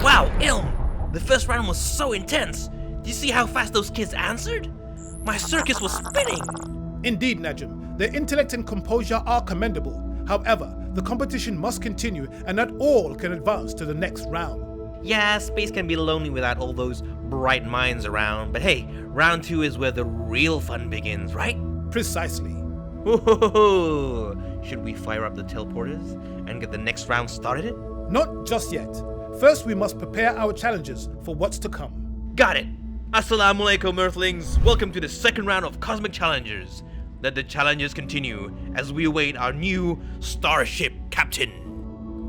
Wow, I.L.M, the first round was so intense. Did you see how fast those kids answered? My circus was spinning. Indeed, Najm. Their intellect and composure are commendable. However, the competition must continue and not all can advance to the next round. Yeah, space can be lonely without all those bright minds around, but hey, round 2 is where the real fun begins, right? Precisely. Should we fire up the teleporters and get the next round started? Not just yet. First, we must prepare our challengers for what's to come. Got it! Assalamu alaikum, Earthlings! Welcome to the second round of Cosmic Challengers. Let the challenges continue as we await our new Starship Captain.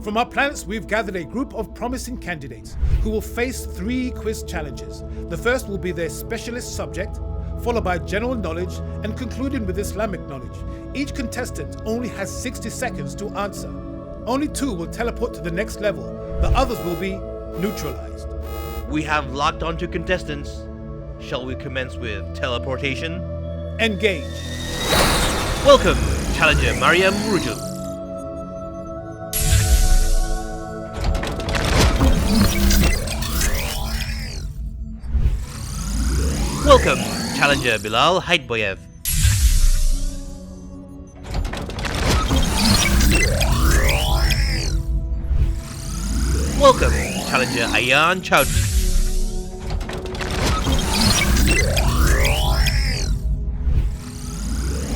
From our planets, we've gathered a group of promising candidates who will face 3 quiz challenges. The first will be their specialist subject, followed by general knowledge, and concluding with Islamic knowledge. Each contestant only has 60 seconds to answer. Only 2 will teleport to the next level. The others will be neutralized. We have locked onto contestants. Shall we commence with teleportation? Engage. Welcome, Challenger Mariam Rujul. Welcome, Challenger Bilal Haidboyev. Welcome, Challenger Ayan Chowdhury.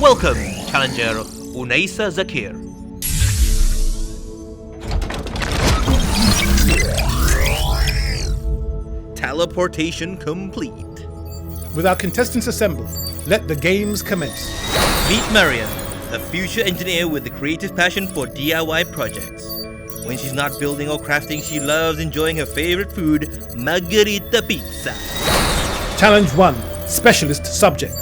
Welcome, Challenger Unaisa Zakir. Teleportation complete. With our contestants assembled, let the games commence. Meet Mariam, a future engineer with a creative passion for DIY projects. When she's not building or crafting, she loves enjoying her favorite food, margherita pizza. Challenge 1, specialist subject.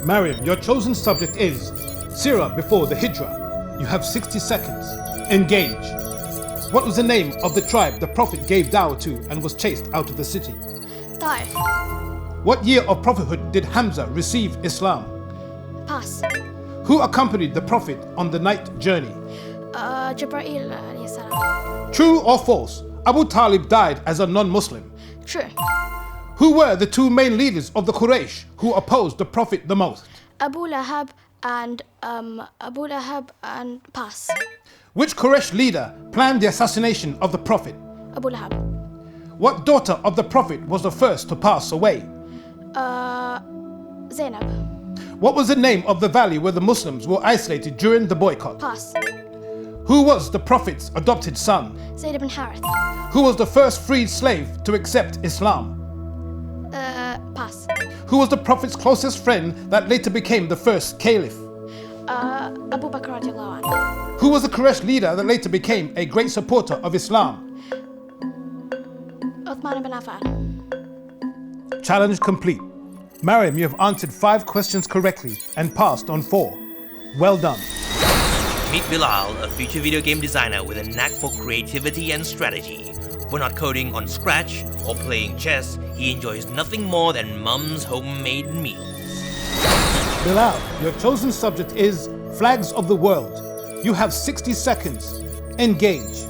Mariam, your chosen subject is Sirah before the Hijrah. You have 60 seconds. Engage. What was the name of the tribe the Prophet gave dawah to and was chased out of the city? Taif. What year of prophethood did Hamza receive Islam? Pass. Who accompanied the Prophet on the night journey? Jibreel alayhi salam. True or false? Abu Talib died as a non-Muslim. True. Who were the 2 main leaders of the Quraysh who opposed the Prophet the most? Abu Lahab and pass. Which Quraysh leader planned the assassination of the Prophet? Abu Lahab. What daughter of the Prophet was the first to pass away? Zainab. What was the name of the valley where the Muslims were isolated during the boycott? Pass. Who was the Prophet's adopted son? Zayd ibn Harith. Who was the first freed slave to accept Islam? Pass. Who was the Prophet's closest friend that later became the first caliph? Abu Bakr radiallahu anhu. Who was the Quraysh leader that later became a great supporter of Islam? Uthman ibn Affan. Challenge complete. Mariam, you have answered 5 questions correctly and passed on 4. Well done. Meet Bilal, a future video game designer with a knack for creativity and strategy. When not coding on Scratch or playing chess, he enjoys nothing more than Mum's homemade meals. Bilal, your chosen subject is Flags of the World. You have 60 seconds. Engage.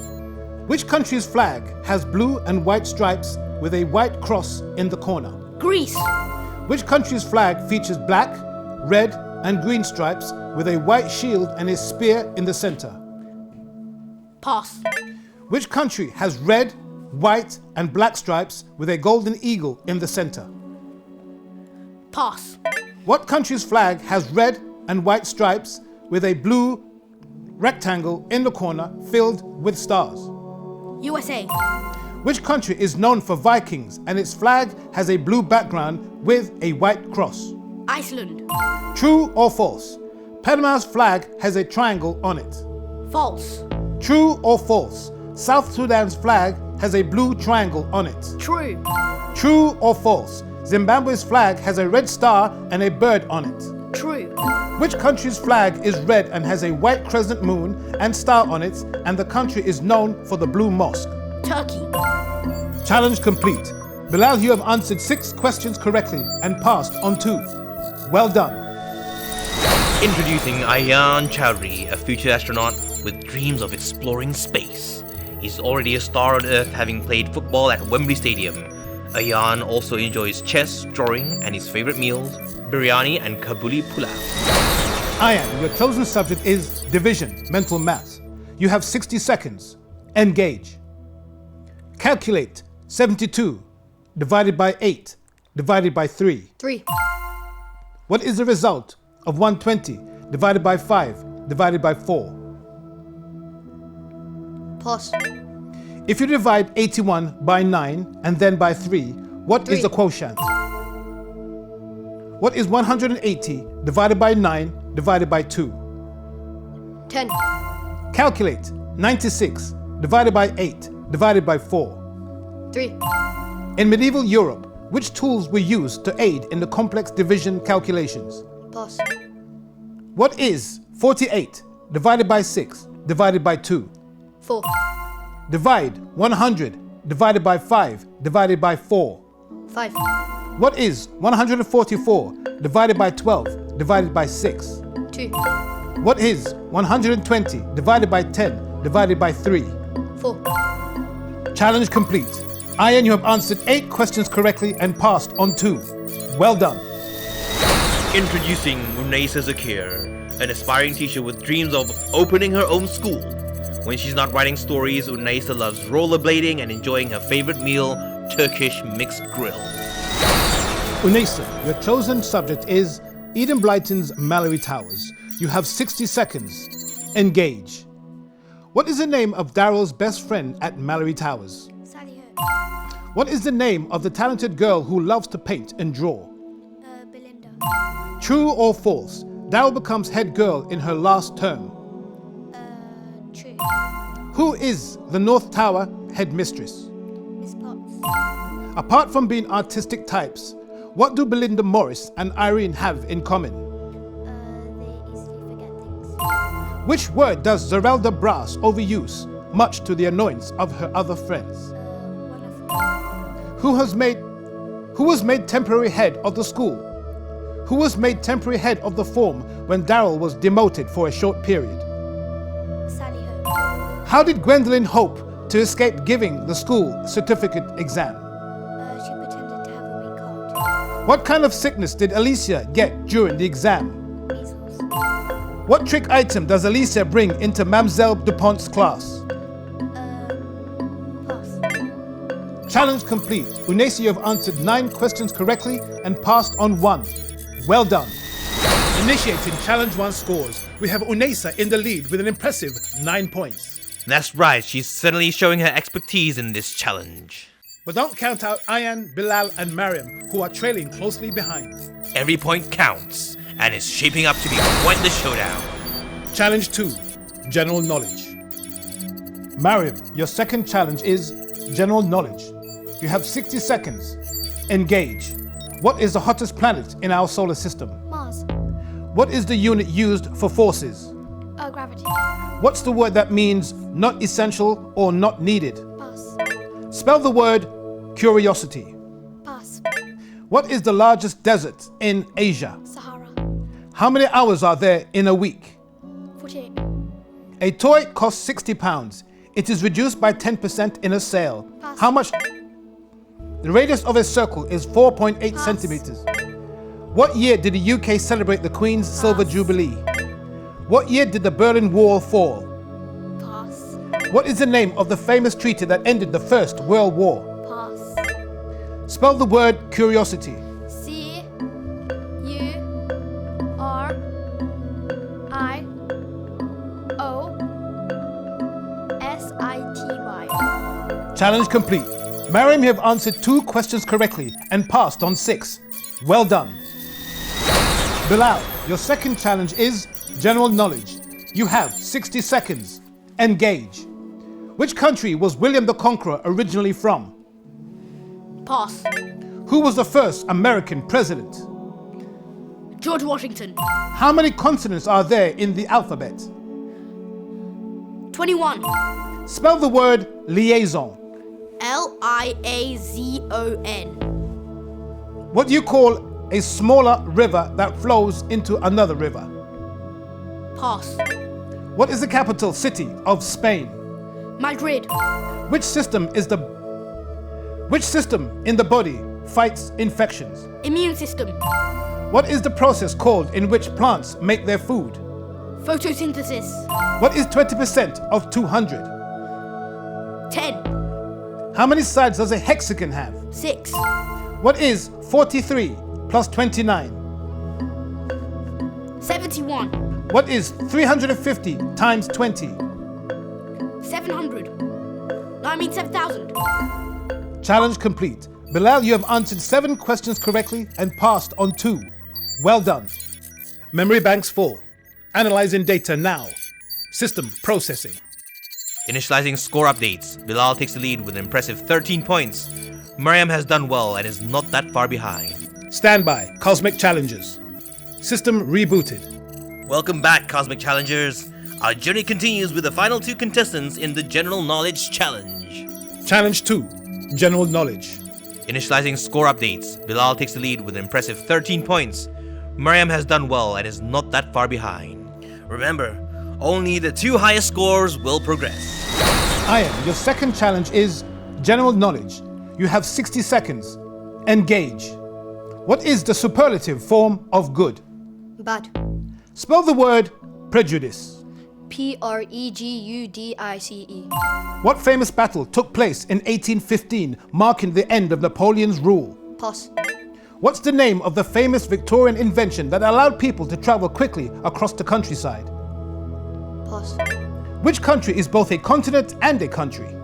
Which country's flag has blue and white stripes with a white cross in the corner? Greece. Which country's flag features black, red, and green stripes with a white shield and a spear in the center? Pass. Which country has red, white, and black stripes with a golden eagle in the center? Pass. What country's flag has red and white stripes with a blue rectangle in the corner filled with stars? USA. Which country is known for Vikings and its flag has a blue background with a white cross? Iceland. True or false? Panama's flag has a triangle on it. False. True or false? South Sudan's flag has a blue triangle on it. True. True or false? Zimbabwe's flag has a red star and a bird on it. True. Which country's flag is red and has a white crescent moon and star on it, and the country is known for the Blue Mosque? Turkey. Challenge complete. Bilal, you have answered 6 questions correctly and passed on 2. Well done. Introducing Ayan Chowdhury, a future astronaut with dreams of exploring space. He's already a star on Earth, having played football at Wembley Stadium. Ayan also enjoys chess, drawing, and his favorite meals, biryani and Kabuli pulao. Ayan, your chosen subject is division, mental maths. You have 60 seconds. Engage. Calculate 72 divided by 8 divided by 3. 3. What is the result of 120 divided by 5 divided by 4? Pass. If you divide 81 by 9 and then by 3, what is 3. the quotient? What is 180 divided by 9 divided by 2? 10. Calculate 96 divided by 8 divided by 4. 3. In medieval Europe, which tools were used to aid in the complex division calculations? Pass. What is 48 divided by 6 divided by 2? 4. Divide 100 divided by 5 divided by 4. 5. What is 144 divided by 12 divided by 6? 2. What is 120 divided by 10 divided by 3? 4. Challenge complete. Ayan, you have answered 8 questions correctly and passed on 2. Well done. Introducing Unaysa Zakir, an aspiring teacher with dreams of opening her own school. When she's not writing stories, Unaysa loves rollerblading and enjoying her favorite meal, Turkish mixed grill. Unaysa, your chosen subject is Eden Blyton's Mallory Towers. You have 60 seconds. Engage. What is the name of Daryl's best friend at Mallory Towers? Sally What is the name of the talented girl who loves to paint and draw? Belinda. True or false? Daryl becomes head girl in her last term. True. Who is the North Tower headmistress? Miss Potts. Apart from being artistic types, what do Belinda Morris and Irene have in common? They easily forget things. Which word does Zerelda Brass overuse, much to the annoyance of her other friends? Wonderful. Who was made temporary head of the school? Who was made temporary head of the form when Daryl was demoted for a short period? Sally Ho. How did Gwendolyn hope to escape giving the school certificate exam? She pretended to have a weak cold. What kind of sickness did Alicia get during the exam? Measles. What trick item does Alicia bring into Mamselle DuPont's class? Pass. Challenge complete. Unaysa, you have answered 9 questions correctly and passed on 1. Well done. Initiating Challenge 1 scores, we have Unaysa in the lead with an impressive 9 points. That's right, she's certainly showing her expertise in this challenge. But don't count out Ayan, Bilal and Mariam, who are trailing closely behind. Every point counts, and it's shaping up to be quite the showdown. Challenge 2, General Knowledge. Mariam, your second challenge is General Knowledge. You have 60 seconds. Engage. What is the hottest planet in our solar system? Mars. What is the unit used for forces? Gravity. What's the word that means not essential or not needed? Pass. Spell the word curiosity. Pass. What is the largest desert in Asia? Sahara. How many hours are there in a week? 48. A toy costs £60. It is reduced by 10% in a sale. Pass. How much? The radius of a circle is 4.8 Pass. centimeters. What year did the UK celebrate the Queen's Silver Jubilee? What year did the Berlin Wall fall? Pass. What is the name of the famous treaty that ended the First World War? Pass. Spell the word curiosity. Curiosity. Challenge complete. Mariam, you have answered 2 questions correctly and passed on 6. Well done. Bilal, your second challenge is General Knowledge. You have 60 seconds. Engage. Which country was William the Conqueror originally from? Pass. Who was the first American president? George Washington. How many consonants are there in the alphabet? 21. Spell the word liaison. Liazon. What do you call a smaller river that flows into another river? Pass. What is the capital city of Spain? Madrid. Which system in the body fights infections? Immune system. What is the process called in which plants make their food? Photosynthesis. What is 20% of 200? 10. How many sides does a hexagon have? 6. What is 43 plus 29? 71. What is 350 times 20? 700. No, I mean 7,000. Challenge complete. Bilal, you have answered 7 questions correctly and passed on 2. Well done. Memory banks full. Analyzing data now. System processing. Initializing score updates. Bilal takes the lead with an impressive 13 points. Mariam has done well and is not that far behind. Standby. Cosmic Challengers. System rebooted. Welcome back, Cosmic Challengers. Our journey continues with the final 2 contestants in the General Knowledge Challenge. Challenge 2. General Knowledge. Initializing score updates. Bilal takes the lead with an impressive 13 points. Mariam has done well and is not that far behind. Remember, only the 2 highest scores will progress. I.L.M, your second challenge is General Knowledge. You have 60 seconds. Engage. What is the superlative form of good? Bad. Spell the word prejudice. Pregudice. What famous battle took place in 1815, marking the end of Napoleon's rule? Pass. What's the name of the famous Victorian invention that allowed people to travel quickly across the countryside? Pass. Which country is both a continent and a country?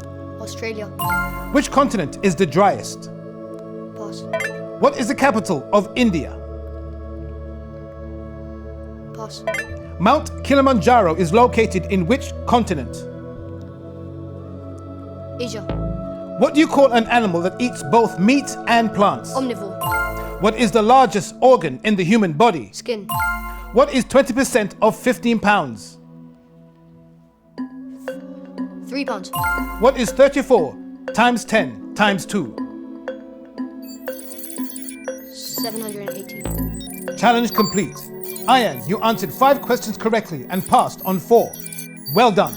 Australia. Which continent is the driest? Pass. What is the capital of India? Pass. Mount Kilimanjaro is located in which continent? Asia. What do you call an animal that eats both meat and plants? Omnivore. What is the largest organ in the human body? Skin. What is 20% of 15 pounds? 3 pounds. What is 34 times 10 times 2? 718. Challenge complete. I.L.M, you answered 5 questions correctly and passed on 4. Well done.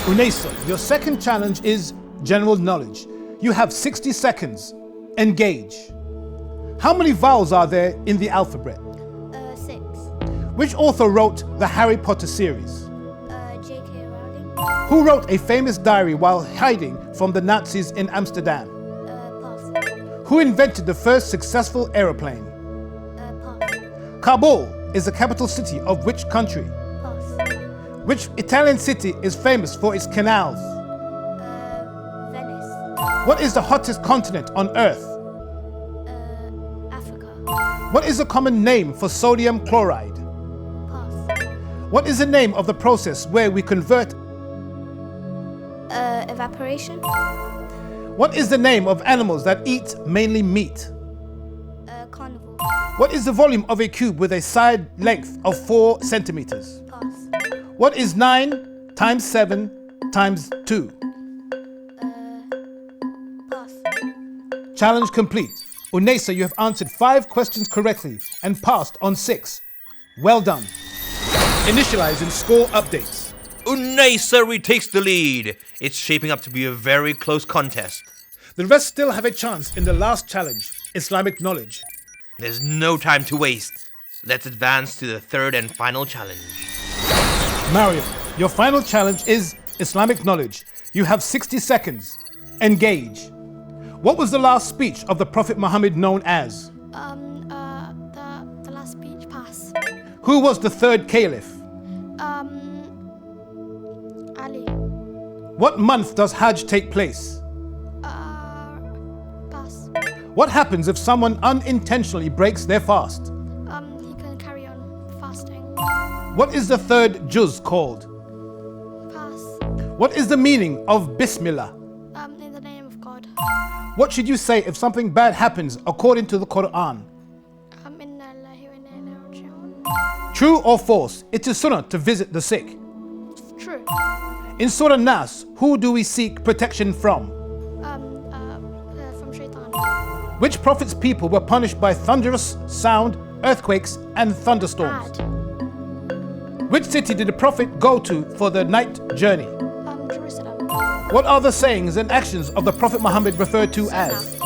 Unesa, your second challenge is General Knowledge. You have 60 seconds. Engage. How many vowels are there in the alphabet? 6. Which author wrote the Harry Potter series? J.K. Rowling. Who wrote a famous diary while hiding from the Nazis in Amsterdam? Pass. Who invented the first successful aeroplane? Pass. Kabul is the capital city of which country? Pass. Which Italian city is famous for its canals? Venice. What is the hottest continent on Earth? Africa. What is the common name for sodium chloride? Pass. What is the name of the process where we convert? Evaporation. What is the name of animals that eat mainly meat? Carnivore. What is the volume of a cube with a side length of 4 centimeters? Pass. What is 9 times 7 times 2? Pass. Challenge complete. Unesa, you have answered 5 questions correctly and passed on 6. Well done. Initializing score updates. Unesa retakes the lead. It's shaping up to be a very close contest. The rest still have a chance in the last challenge, Islamic Knowledge. There's no time to waste. Let's advance to the third and final challenge. Mariam, your final challenge is Islamic Knowledge. You have 60 seconds. Engage. What was the last speech of the Prophet Muhammad known as? The last speech. Pass. Who was the third caliph? Ali. What month does Hajj take place? Pass. What happens if someone unintentionally breaks their fast? He can carry on fasting. What is the third juz called? Pass. What is the meaning of Bismillah? In the name of God. What should you say if something bad happens according to the Quran? Inna lillahi wa inna ilayhi raji'un. True or false, it is sunnah to visit the sick. True. In Surah Nas, who do we seek protection from? From Shaitan. Which prophet's people were punished by thunderous sound, earthquakes, and thunderstorms? Ad. Which city did the Prophet go to for the night journey? Jerusalem. What are the sayings and actions of the Prophet Muhammad referred to as?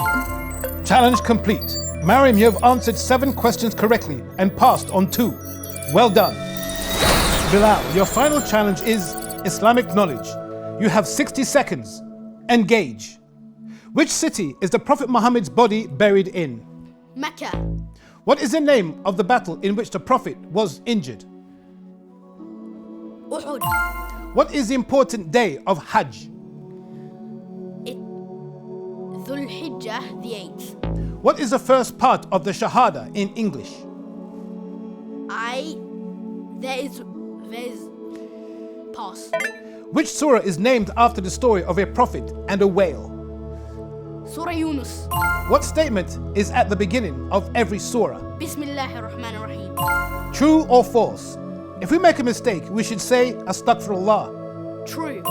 Challenge complete. Mariam, you have answered 7 questions correctly and passed on 2. Well done. Bilal, your final challenge is Islamic knowledge. You have 60 seconds. Engage. Which city is the Prophet Muhammad's body buried in? Mecca. What is the name of the battle in which the Prophet was injured? Uhud. What is the important day of Hajj? Dhul Hijjah, the 8th. What is the first part of the Shahada in English? There's pass. Which surah is named after the story of a prophet and a whale? Surah Yunus. What statement is at the beginning of every surah? Bismillahir Rahmanir Rahim. True or false? If we make a mistake, we should say Astaghfirullah. True.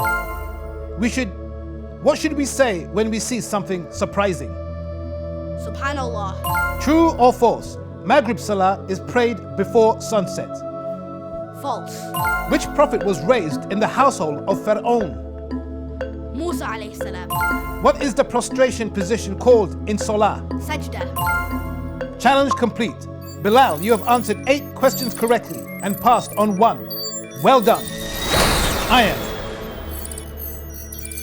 What should we say when we see something surprising? Subhanallah. True or false? Maghrib Salah is prayed before sunset. False. Which prophet was raised in the household of Pharaoh? Musa alayhi salam. What is the prostration position called in Salah? Sajda. Challenge complete. Bilal, you have answered 8 questions correctly and passed on 1. Well done.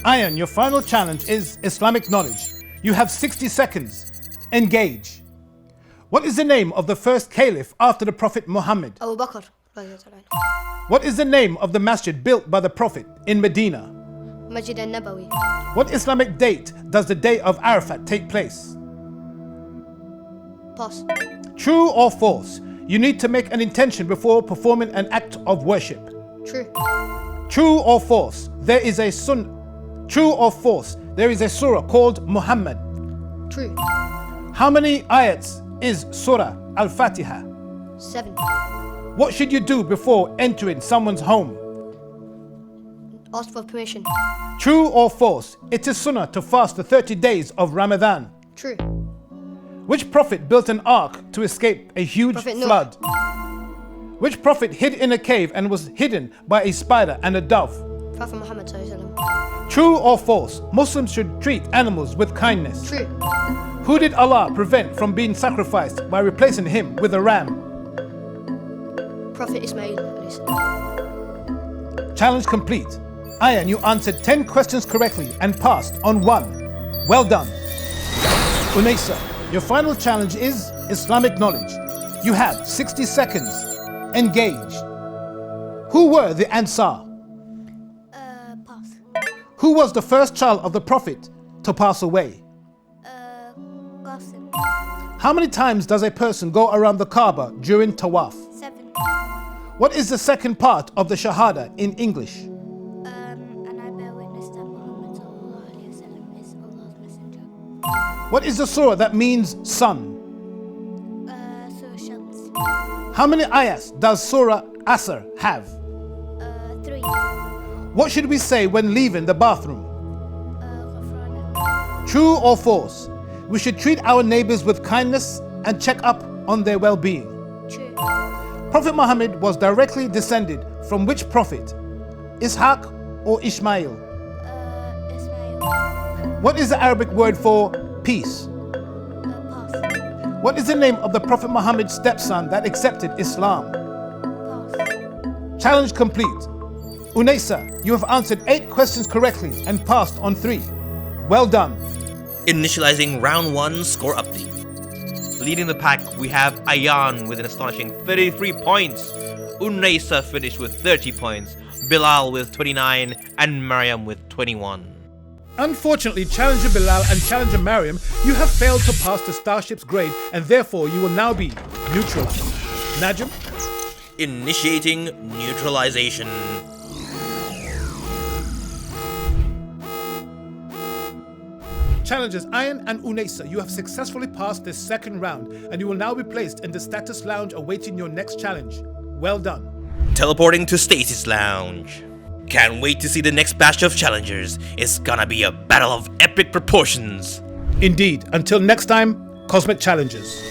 Iron, your final challenge is Islamic knowledge. You have 60 seconds. Engage. What is the name of the first caliph after the Prophet Muhammad? Abu Bakr. What is the name of the masjid built by the Prophet in Medina? Masjid al-Nabawi. What Islamic date does the day of Arafat take place? Pass. True or false? You need to make an intention before performing an act of worship. True. True or false? True or false? There is a surah called Muhammad. True. How many ayats is Surah Al-Fatiha? 7. What should you do before entering someone's home? Ask for permission. True or false? It is sunnah to fast the 30 days of Ramadan. True. Which prophet built an ark to escape a huge Prophet Noah. flood? Which prophet hid in a cave and was hidden by a spider and a dove? Prophet Muhammad sallallahu alaihi wasallam. True or false? Muslims should treat animals with kindness. True. Who did Allah prevent from being sacrificed by replacing him with a ram? Prophet Ismail alayhi salam. Challenge complete. Ayan, you answered 10 questions correctly and passed on 1. Well done. Unaysa, your final challenge is Islamic knowledge. You have 60 seconds. Engage. Who were the Ansar? Pass. Who was the first child of the Prophet to pass away? Qasim. How many times does a person go around the Kaaba during Tawaf? 7. What is the second part of the Shahada in English? And I bear witness that Muhammad sallallahu alaihi wasallam is Allah's messenger. What is the surah that means sun? Surah Shams. How many ayahs does Surah Asr have? 3. What should we say when leaving the bathroom? Ghafrana. True or false? We should treat our neighbors with kindness and check up on their well-being. True. Prophet Muhammad was directly descended from which prophet? Ishaq or Ishmael? Ismail. What is the Arabic word for peace? Pass. What is the name of the Prophet Muhammad's stepson that accepted Islam? Pass. Challenge complete. Unaysa, you have answered 8 questions correctly and passed on 3. Well done. Initializing round 1 score update. Leading the pack, we have Ayan with an astonishing 33 points. Unaysa finished with 30 points, Bilal with 29, and Mariam with 21. Unfortunately, Challenger Bilal and Challenger Mariam, you have failed to pass the Starship's grade and therefore you will now be neutralized. Najm? Initiating neutralization. Challengers Ayan and Unaysa, you have successfully passed this second round and you will now be placed in the status lounge awaiting your next challenge. Well done. Teleporting to Stasis Lounge. Can't wait to see the next batch of challengers. It's gonna be a battle of epic proportions. Indeed, until next time, Cosmic Challengers.